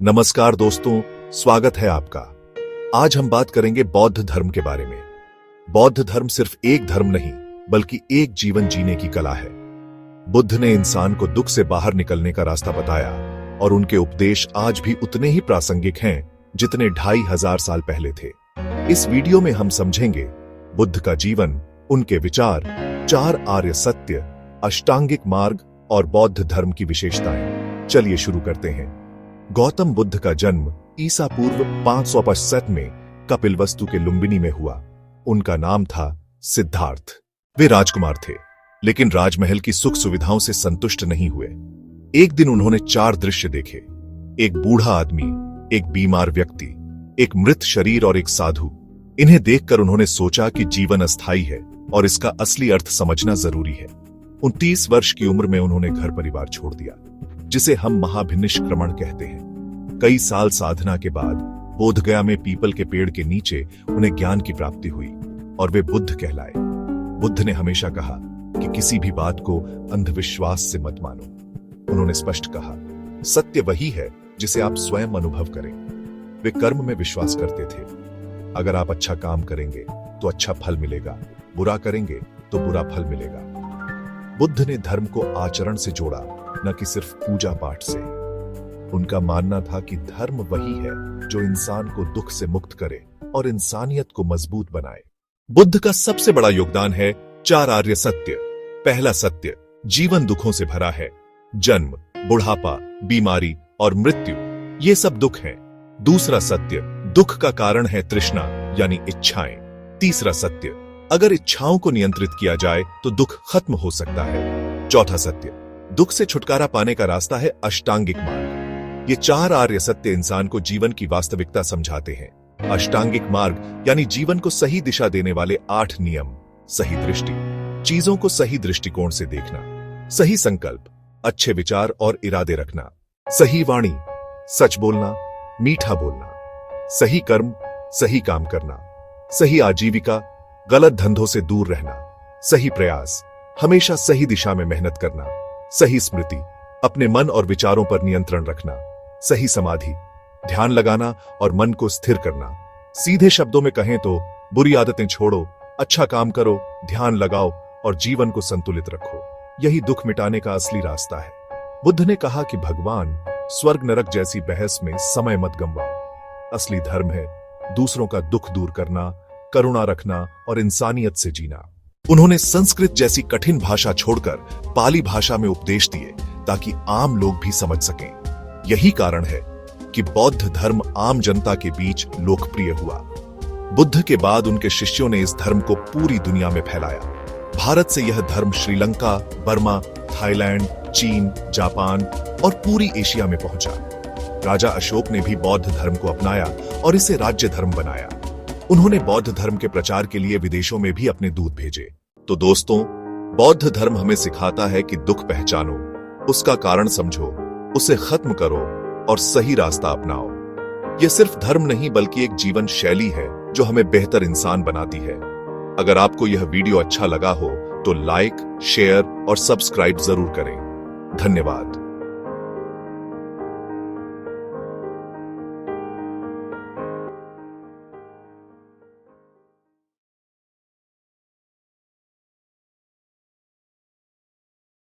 नमस्कार दोस्तों, स्वागत है आपका। आज हम बात करेंगे बौद्ध धर्म के बारे में। बौद्ध धर्म सिर्फ एक धर्म नहीं, बल्कि एक जीवन जीने की कला है। बुद्ध ने इंसान को दुख से बाहर निकलने का रास्ता बताया और उनके उपदेश आज भी उतने ही प्रासंगिक हैं जितने 2500 साल पहले थे। इस वीडियो में हम समझेंगे बुद्ध का जीवन, उनके विचार, 4 आर्य सत्य, अष्टांगिक मार्ग और बौद्ध धर्म की विशेषताएं। चलिए शुरू करते हैं। गौतम बुद्ध का जन्म ईसा पूर्व 565 में कपिलवस्तु के लुम्बिनी में हुआ। उनका नाम था सिद्धार्थ। वे राजकुमार थे, लेकिन राजमहल की सुख सुविधाओं से संतुष्ट नहीं हुए। एक दिन उन्होंने 4 दृश्य देखे। एक बूढ़ा आदमी, एक बीमार व्यक्ति, एक मृत शरीर और एक साधु। इन्हें देखकर उन्होंने सोचा कि जीवन अस्थायी है और इसका असली अर्थ समझना जरूरी है। 29 वर्ष की उम्र में उन्होंने घर परिवार छोड़ दिया, जिसे हम महाभिनिष्क्रमण कहते हैं। कई साल साधना के बाद बोधगया में पीपल के पेड़ के नीचे उन्हें ज्ञान की प्राप्ति हुई और वे बुद्ध कहलाए। बुद्ध ने हमेशा कहा कि किसी भी बात को अंधविश्वास से मत मानो। उन्होंने स्पष्ट कहा, सत्य वही है जिसे आप स्वयं अनुभव करें। वे कर्म में विश्वास करते थे। अगर आप अच्छा काम करेंगे तो अच्छा फल मिलेगा, बुरा करेंगे तो बुरा फल मिलेगा। बुद्ध ने धर्म को आचरण से जोड़ा, न कि सिर्फ पूजा पाठ से। उनका मानना था कि धर्म वही है जो इंसान को दुख से मुक्त करे और इंसानियत को मजबूत बनाए। बुद्ध का सबसे बड़ा योगदान है 4 आर्य सत्य। पहला सत्य, जीवन दुखों से भरा है। जन्म, बुढ़ापा, बीमारी और मृत्यु, ये सब दुख हैं। दूसरा सत्य, दुख का कारण है तृष्णा यानी इच्छाएं। तीसरा सत्य, अगर इच्छाओं को नियंत्रित किया जाए तो दुख खत्म हो सकता है। चौथा सत्य, दुख से छुटकारा पाने का रास्ता है अष्टांगिक मार्ग। ये 4 आर्य सत्य इंसान को जीवन की वास्तविकता समझाते हैं। अष्टांगिक मार्ग यानी जीवन को सही दिशा देने वाले 8 नियम। सही दृष्टि, चीजों को सही दृष्टिकोण से देखना। सही संकल्प, अच्छे विचार और इरादे रखना। सही वाणी, सच बोलना, मीठा बोलना। सही कर्म, सही काम करना। सही आजीविका, गलत धंधों से दूर रहना। सही प्रयास, हमेशा सही दिशा में मेहनत करना। सही स्मृति, अपने मन और विचारों पर नियंत्रण रखना। सही समाधि, ध्यान लगाना और मन को स्थिर करना। सीधे शब्दों में कहें तो बुरी आदतें छोड़ो, अच्छा काम करो, ध्यान लगाओ और जीवन को संतुलित रखो। यही दुख मिटाने का असली रास्ता है। बुद्ध ने कहा कि भगवान, स्वर्ग नरक जैसी बहस में समय मत गंवाओ। असली धर्म है दूसरों का दुख दूर करना, करुणा रखना और इंसानियत से जीना। उन्होंने संस्कृत जैसी कठिन भाषा छोड़कर पाली भाषा में उपदेश दिए ताकि आम लोग भी समझ सकें। यही कारण है कि बौद्ध धर्म आम जनता के बीच लोकप्रिय हुआ। बुद्ध के बाद उनके शिष्यों ने इस धर्म को पूरी दुनिया में फैलाया। भारत से यह धर्म श्रीलंका, बर्मा, थाईलैंड, चीन, जापान और पूरी एशिया में पहुंचा। राजा अशोक ने भी बौद्ध धर्म को अपनाया और इसे राज्य धर्म बनाया। उन्होंने बौद्ध धर्म के प्रचार के लिए विदेशों में भी अपने दूत भेजे। तो दोस्तों, बौद्ध धर्म हमें सिखाता है कि दुख पहचानो, उसका कारण समझो, उसे खत्म करो और सही रास्ता अपनाओ। यह सिर्फ धर्म नहीं बल्कि एक जीवन शैली है जो हमें बेहतर इंसान बनाती है। अगर आपको यह वीडियो अच्छा लगा हो तो लाइक, शेयर और सब्सक्राइब जरूर करें। धन्यवाद।